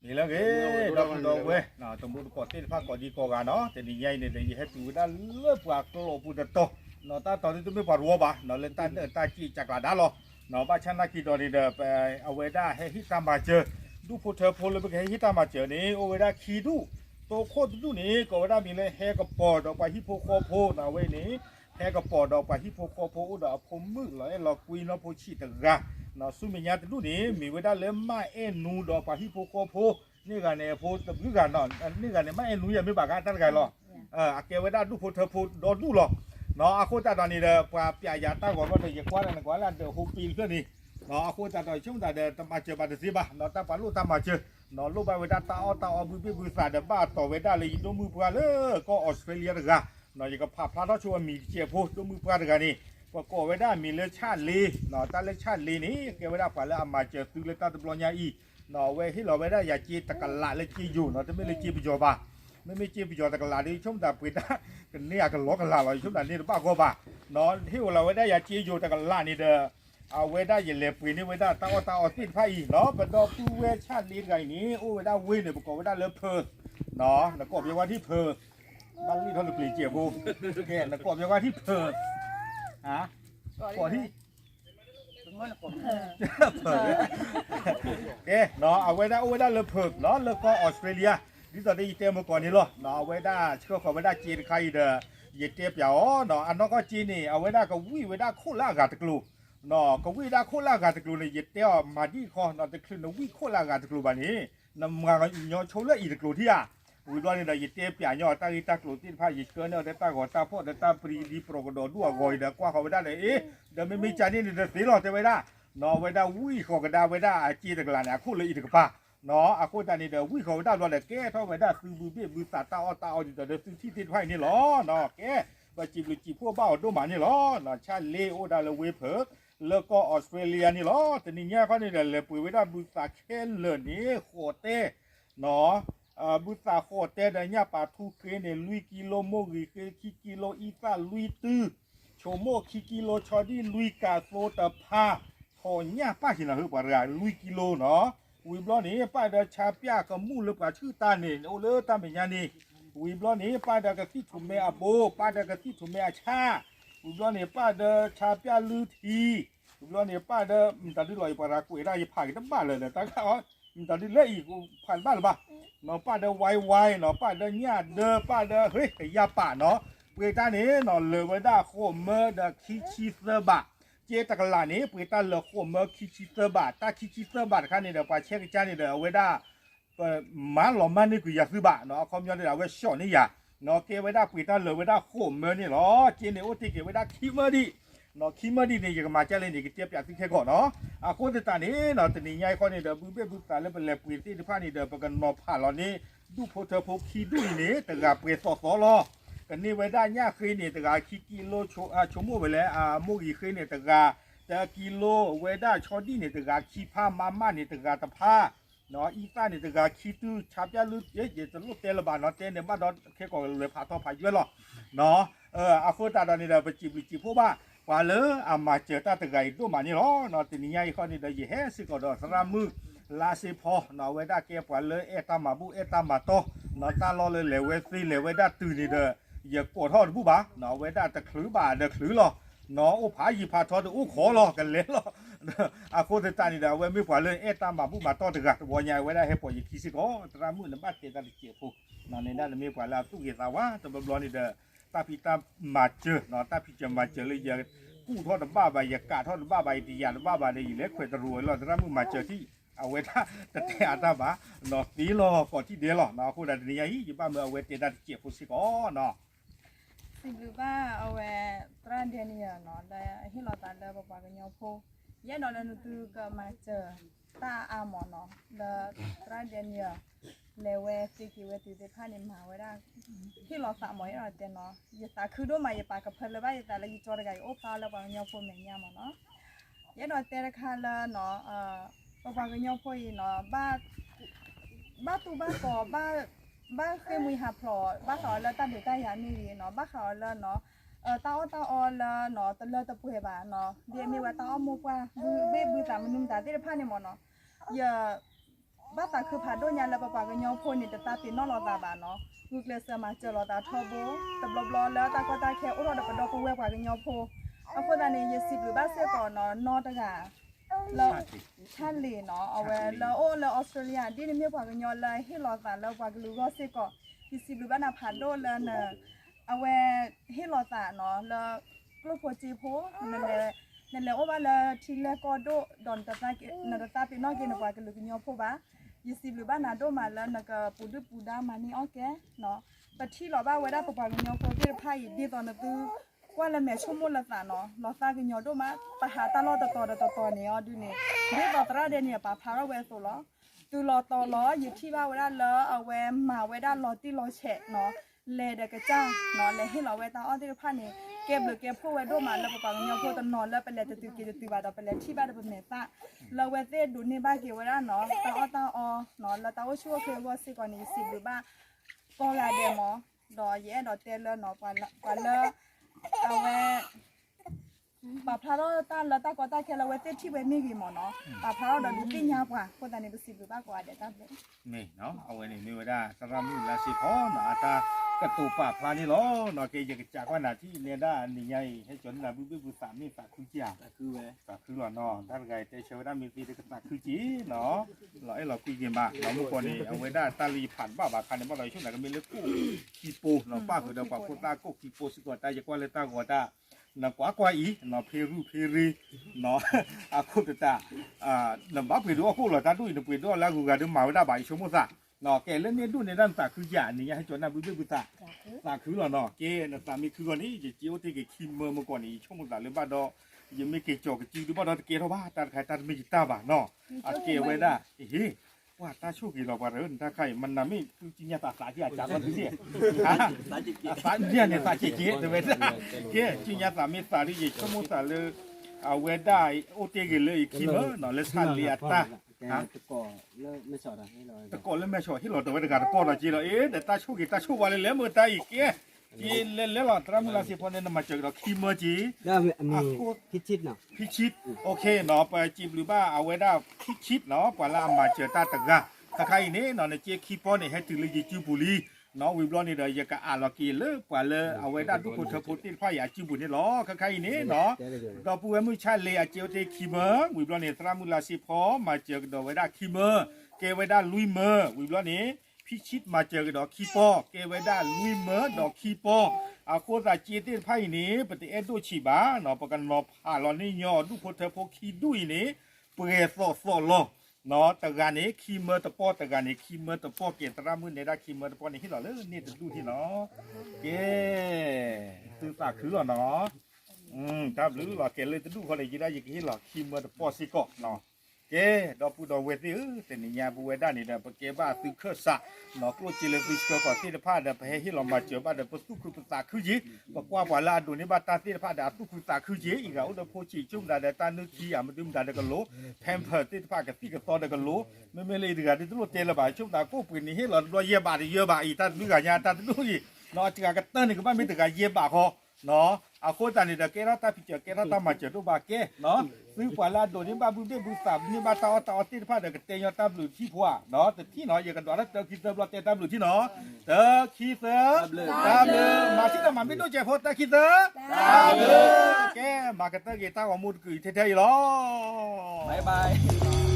นี่แล้วเอ้ดอกเว้ยน่ะตมุกอติภาคกอดีกอกันเนาะแต่นี่ใหญ่เนี่ยเฮ็ดอยู่ได้เลิกปากโตปุตโตเนาะตาตอนนี้ตุ้มไม่ปารัวบ่เนาะเล่นตาเด้อตาจี้จักรดาลอเนาะบ้านฉันน่ะกี่ดอนี่เด้อไปเอาไว้ได้ให้ฮิตามาเจอดูพุทธโพลไปให้ฮิตามาเจอนี่เอาไว้ได้ขี้ดูโตโคตรดูนี่ก็ว่าได้มีเลยแฮก็ปอดออกไปฮิโปโคโพน่ะเว้ยนี่แฮก็ปอดออกไปฮิโปโคโพดอกผมมือเลยเราคุยเนาะโพชิตะกะเนาะสุมิญญาตดูนี่มีไว้ได้เลยมาเอ็นูดอกไปฮิโปโคโพนี่กันเนี่ยพูดคือกันเนาะนี่กันเนี่ยไม่รู้ยังไม่ปากกันตั้งใจหรออาเกวดาดูพูดเธอพูดโดนดูหรอเนาะอาโคตาตอนนี้เด้อปลาปียาตั้งก่อนว่าเดี๋ยวจะกว่าอะไรกว่าแล้วเดี๋ยวหุบปีนขึ้นนี่เนาะอาโคตาตอนช่วงแต่เดี๋ยวตมาเจอบัตรสิบะเนาะตาปาลูตามาเจอเนาะลูกไปเวดาตาเอาบุษาเดี๋ยวบ้าต่อเวดาเลยดูมือปลาเลยก็ออสเตรเลียเด้อเนาะยังก็พาพลาดชัวมีเจียพูดดูมือปลาเด้อนี่ว่าก็เวดามีเลชาลีเนาะตาเลชาลีนี่เกวดาปลาแล้วมาเจอตื้อเลตาตะบลอนยาอีเนาะเว้ยที่เราไม่ได้อยากจีตะกละเลยจีอยู่เนาะจะไม่เลยจีไปจอบะไม่จีไปจอตะกละดิช่วงแต่ปีน่ะกันเนี่ยกันล้อกกันละเราช่วงแต่นี่บ้าก็บ้าเนาะที่เราไม่ได้อยากจีอยู่ตะกละนี่เด้อเอาไว้ได้อย่าเล็บปีนี่ไว้ได้ตาอติดไพ่เนาะเป็นดอกผู้เวชาติลีไงนี้โอ้ไว้ได้เว้ยเนี่ยประกอบไว้ได้เลิศเพอเนาะแล้วก็เรียกว่าที่เพอบ้านนี้เขาเลยเปลี่ยนเจียบูแค่แล้วก็เรียกว่าที่เพอฮะก่อนที่เอ๊ะเนาะเอาไว้ได้เลิกเพิกเนาะแล้วก็ออสเตรเลียนี่ตอนนี้เต็มมาก่อนนี่หรอเนาะเอาไว้ได้เชื่อเขาไว้ได้จีนใครเด้อเย็ดเจ็บอย่าอ๋อเนาะอันนั้นก็จีนนี่เอาไว้ได้ก็วิ่งไว้ได้โคล่ากาตะกลูเนาะก็วิ่งได้โคล่ากาตะกลูเลยเย็ดเตี้ยมาดีคอเนาะตะคลื่นวิ่งโคล่ากาตะกลูแบบนี้นำงานย้อนโชว์เลยอีตะกลูที่อ่ะวิวันนี้เราเย็ดเตี้ยเปียย้อนตาอีตะกลูที่พายยิงเกินเนาะแต่ตาก่อนตาพ่อแต่ตาปรีดีโปรกระโดดด้วยกอยเด้อกว่าเขาไว้ได้เลยเอ๊ะเดี๋ยวไม่มีใจนี่เดี๋ยวสีหลอดจะไว้ได้เนาะไว้ได้วิ่งเขาก็ได้ไว้ได้จีตะกลาเนี่ยคู่เลยอีตะกป้าเนาะอากูตานี่เดี๋ยววิ่งเขาได้รอเลยแก่เท่าไว้ได้ซื้อบือเบี้ยบือตาเดี๋ยวซื้อที่ติดไว้นี่หรอเนาะแก่ว่าจีบหรือจีพวกเบ้าดูหมานี่หรอเนาะชาเลโอดาเลเวเพิร์แล้วก็ออสเตรเลียนี่หรอแต่นี่เนี่ยเขานี่เดี๋ยวเลยปุ๋ยไว้ได้บือตาแค่เลิศนี่โคเต้เนาะบือตาโคเต้เดี๋ยวเนี่ยปาทุเกเนี่ยลุยกิโลโมกิกิโลอีตาลุยตื้อโชโมกิโลชอดี้ลุยกาโซตาพาพอเนี่ยป้าเห็นอะไรบ้างลุยกิโลเนาะวิบล้อนี้ป้าเดชาเปียกับมูลป่าชื่อตาเนี่ยโอเลตาเป็นยันนี่วิบล้อนี้ป้าเดกับที่ถุเมอโบป้าเดกับที่ถุเมอชาวิบล้อนี้ป้าเดชาเปียลือทีวิบล้อนี้ป้าเดมันตอนที่ลอยปลากุยได้ยังผ่านกันบ้านเลยเนี่ยตั้งแต่มันตอนที่เละอีกผ่านบ้านหรือเปล่าเนาะป้าเดไวเนาะป้าเดเนี่ยเดป้าเดเฮ้ยยาป่าเนาะเวลานี้เนาะเลยไว้ได้โคเมอเดคิเซบะเจตะกลานี้ปุยตาเลโคเมอคิเซบะตาคิเซบะคันนี้เดี๋ยวไปเช็คจานนี่เดี๋ยวไว้ได้มาหล่อมันนี่คือยาซื้อบะเนาะคอมยอนเดี๋ยวไว้ช็อตนี่ยาเนาะเกไว้ได้ปุยตาเลไว้ได้โคเมอนี่หรอเจเนี่ยโอติเกไว้ได้คิเมอดีเนาะคิเมอดีนี่ยังมาเจริญนี่ก็เจ็บอยากที่แค่ก่อนเนาะอาโคตตานี้เนาะตนี่ใหญ่คนนี่เดี๋ยวบุตาเลยเป็นแหลปุยที่ที่ผ่านนี่เดี๋ยวประกันนอผ่านหล่อนี้ดูโพเธอโพคีดูนี่แต่กับเปรสอสอรอกันนี่ไว้ได้เนี่ยคือนี่แต่กับคิกิโลชมโมไปแล้วโมกีคือนี่แต่กับแต่กิโลเวด้าชอดี้เนี่ยแต่กับคีพามาเนี่ยแต่กับตะพาเนาะอีฟ้าเนี่ยแต่กับคีตู้ชาบยาลุเยจะลุเตลบานเนาะเตเนี่ยบ้านเราแค่ก่อนเลยพาท่อพาเยอะหรอเนาะอาโคตาตอนนี้เราไปจีบพวกบ้าว่าเลยมาเจอตาตะไกตัวมานี่หรอเนาะทีนี้ไอ้คนนี้เดี๋ยวยี่ห้สิก็ดอสรามือลาสิพอเนาะเวด้าเก็บว่าเลยตามาบุตามาโตเนาะตาลอเลยเลเวซีเลเวด้าตื่นนี่เด้ออย่าปวดท้องบุบ้าเนาะเวด้าตะคลือบาเด้อคลือหรอเนาะโอ้ผายีพาทอดโอ้ขอรอกันเลยหรออาโคตานี่เดี๋ยวเว้ไม่ปวดเลยตามาบุมาโตตะกะวัวใหญ่เวด้าให้ปวดยี่คิสิก็ตรามือน้ำบ้าเตะตาเจียพูเนาะในด้านไม่ปวดแล้วตู้เกียร์สาวะตบล้อนี่เด้อตาพิตามาเจอเนาะตาพิจมาเจอเลยอย่ากู้ทอดบ้าใบยากาทอดบ้าใบตียาบ้าใบในอีเล็กเขวตรวยหรอแต่ถ้ามึงมาเจอที่เอาไว้ถ้าแต่อาตาบ้าเนาะตีรอก่อนที่เดียวหรอเนาะคุณดันนี่ยี่ยี่บ้าเมื่อเอาไว้เตะดันเจียฟุสิกอเนาะสิบบ้าเอาไว้ตราเดียนี่เนาะได้ให้เราตัดได้บอกว่ากันยาวโพยันนอนนั่นคือก็มาเจอตาอามอเนาะได้ตราเดียนี่เลเวสิกิเวติเดพานิมหาไว้ได้ที่เราสามหมอยเราเจนเนาะอย่าตาคือด้วยมาอย่าปากกับเพลเลยว่าอย่าตาเลยจอดกันโอ้ฟ้าแล้วว่าเงาโฟมอย่างเงี้ยมั้งเนาะยันนอนเตะคาละเนาะบอกว่ากันเงาโฟยเนาะบ้าตูบ้าก่อบ้าเคยมุยหาพลอบ้าเขาแล้วตาเดือดตายามีเนาะบ้าเขาแล้วเนาะตาอ้อแล้วเนาะตะเลตะปุยบ้าเนาะเดี๋ยวมีว่าตาอ้อมุกว่าบือตามันนุ่มตาที่ได้ผ่านเนี่ยมั้งเนาะ บ้าตาคือผ่าด้วยยาแล้วปะปากก็ยอพนี่แต่ตาปีนอลอตาบาเนาะกูเกลเซมาเจอลอตาทอโบตบลอแล้วตาก็ตาแค่อุรอดปะดอกกูเวกว่าก็ยอพเอาคนตานี่ยสิบหรือบ้าเสียก่อนเนาะนอตะกาแล้วท่านเลยเนาะเอาไว้แล้วโอ้แล้วออสเตรเลียดินี่มีกว่าก็ยอเลยให้ลอตาแล้วกว่าก็รู้ก็เสียก่อนยสิบหรือบ้านาผ่าด้วยแล้วเนาะเอาไว้ให้ลอตาเนาะแล้วกลุ่มพจีโพนั่นแหละโอ้ว่าแล้วทีแรกก็โดดอนตาเกนตาปีนอเกนกว่าก็รู้ก็ยอพบ้ายี่สิบหรือบ้านนาโดมาแล้วนักปูดูปูดามานี่โอเคเนาะแต่ที่เราบ้าไว้ได้ปะปะกันยอพอที่ไพ่ดีตอนนั้นคือว่าละแม่ชั่วโมงละสาเนาะเราสร้างกันยอโดมาปะหาตลอดต่อเนี่ยดูเนี่ยเดี๋ยวตราเดเนี่ยปะพาเราเวสุล้อตัวรอต่อล้ออยู่ที่บ้านไว้ได้แล้วเอาแวมมาไว้ได้รอที่รอแฉะเนาะเลยเด็กกระจ้างเนาะเลยให้เราไว้ตาอ้อที่ไพ่เนี่ยเก็บหรือเก็บพวกไว้โดมาแล้วปะปะกันยอพอตอนนอนแล้วไปเลยจะตื่นบ้านเราไปเลยที่บ้านเราเป็นเมซ่าเราเวเต้ดูในบ้านเกี่ยวไว้ได้เนาะตาอ้อเนาะแล้วตาว่าชั่วเคยว่าสิก่อนนี้สิหรือบ้าก็ลาเดมอดอแย่ดอเตลเนาะกว่าละเอาไว้ปะพาเราตาแล้วตาก็ตาแค่เราเวเต้ที่ไว้มีกี่หมอเนาะปะพาเราดูปิ้งยากว่าคนตานี่เป็นสิหรือบ้ากว่าเดี๋ยวตาเด็ก นี่เนาะเอาไว้นี่มีไว้ได้สำหรับมือละสิพอเนาะตากระตูป่าพลานี่ล้อเนาะเกยจากว่าหน้าที่เนี่ยได้นี่ใหญ่ให้จนน่ะบุสามีฝากคือจ้าคือเว้ฝากคือหล่อเนาะถ้าไงแต่เชื่อได้มีปีได้ก็ฝากคือจีเนาะเราไอ้เราคุยกันมาเราเมื่อก่อนนี่เอาไว้ได้ตาลีผ่านบ้าคันในบ้านเราช่วงไหนก็มีเล็กกู้กีโปเนาะป้าคือเดี๋ยวกว่าพูดตาก็กีโปสิก่อนตาจะกว่าเลยตาก่อนตานะกว่าอีเนาะเพรีเนาะอาคุตตานำบ้าไปดูว่าคู่เราตาดูอินไปดูแล้วกูก็ดูมาไว้ได้บ่ายชั่วโมงซะเนาะแกเล่นเนี่ยดูในด้านฝากคืออย่างนี้ให้จนน่ะบุตาฝากคือหรอเนาะแกน่ะสามีคือก่อนนี้จะเจียวที่แกคิมเมื่อก่อนนี้ชั่วโมงซะหรือบ้าดอยังไม่เกจอกจีดูบ้าดอแกเท่าบ้าตาใครตาไม่จิตตาบ้าเนาะแกไว้ได้เฮ้ว่าตาชูกี่เราบ้าเรนตาใครมันน่ะไม่คือจริงๆตาสาที่อาจารย์มันคือสาเนี่ยสาเจ๊เดี๋ยวเว้ยแกจริงๆสามีสาที่ชั่วโมงซะเลยเอาไว้ได้โอเตกเลยคิมเนาะเลยสั่นเลียตาตะก่อเลิกไม่สอดให้เรา ตะโกนเล่นแม่ชอที่เราตัวไว้ตะการตะโกนเราจีเราแต่ตาชูกี่ตาชูวันเลยมือตาอีกจีเล่นแล้วตรามุลาสิพอเนี่ยมาเจอเราคีมจี แล้วมีพิชิตเนาะ พิชิตโอเคเนาะไปจีบหรือว่าเอาไว้ได้พิชิตเนาะกว่าละมาเจอตาตะกาตะไคร้เนี่ยเนาะในเจ๊คีปอนเนี่ยให้ถึงเลยจีบุรีเนาะวิบล้อนี่เดี๋ยวจะอ่านเรากี่เลยกว่าเลยเอาไว้ได้ทุกคนเธอพูดที่พ่ออยากจีบุรีล้อตะไคร้เนี่ยเนาะดอกปูเอมือชาเลยเจียวเตคีเมอร์วิบล้อเนี่ยตรามุลาสิพอมาเจอดอกไว้ได้คีเมอร์เกไว้ได้ลุยเมอร์วิบล้อนี้พิชิตมาเจอดอกคีปอเกไว้ได้ลุยเมอร์ดอกคีปออาโคตรจีเต้ไพ่นี้ปฏิเอตุชีบาเนาะประกันนอผ่าลอนี่ย่อดูโคเธอพกคีดุยนี้เปรสโซโลเนาะตะการนี้คีเมอร์ตะปอตะการนี้คีเมอร์ตะปอเกตรามือเนี่ยได้คีเมอร์ตะปอนี่ที่หล่อเลยนี่จะดูที่เนาะเกตื่นตาคือหล่อเนาะครับหรือหล่อเกเลยจะดูเขาเลยจีได้ยังที่หล่อคีเมอร์ตะปอสิเกาะเนาะเกดอปูดอเวทีแต่นี่ยาบูเวด้านี่เด้อปะเกบ้าตึกเคสะเนาะโคจิเลฟิสก็ที่ผ้าเด้อไปให้เรามาเจอบ้าเด้อปะตุคือปะตาคือจีปะกว่าว่าลาดูนี่บ้าตาที่ผ้าเด้อตุคือตาคือจีอีกแล้วเด้อโพจิจุ่มดาเด้อตานึกขี้อ่ะมาดื่มดาเด้อก็โลแพมเพิร์ที่ผ้ากับที่กับตอเด้อก็โลไม่เลยเด้อที่ตัวเตละบ่ายจุ่มดาก็ปืนนี่ให้เรารอยเยบาเยบาอีตานึกอ่ะยาตาดูอีเนาะจิกากะเตนนี่ก็บ้านไม่ตึกอ่ะเยบาคอเนาะอาโคตานี่เด้อเกราตาพิจเกราตามาเจอดูบาเกเนาะซื้อกว่าลาโดนี่บาบุเดบุสามนี่บาตาที่ผ้าเด้อก็เตยอตาบลูที่พัวเนาะแต่ที่เนาะอย่ากันดอแล้วเตอคิดเตอรอเตตาบลูที่เนาะเตอคิดเตอตาบลูมาที่ตามาไม่ดูเจ็บพอตาคิดเตอตาบลูแกมากะเตอเกตาว่ามุดกุยเท่ๆหรอบ๊ายบาย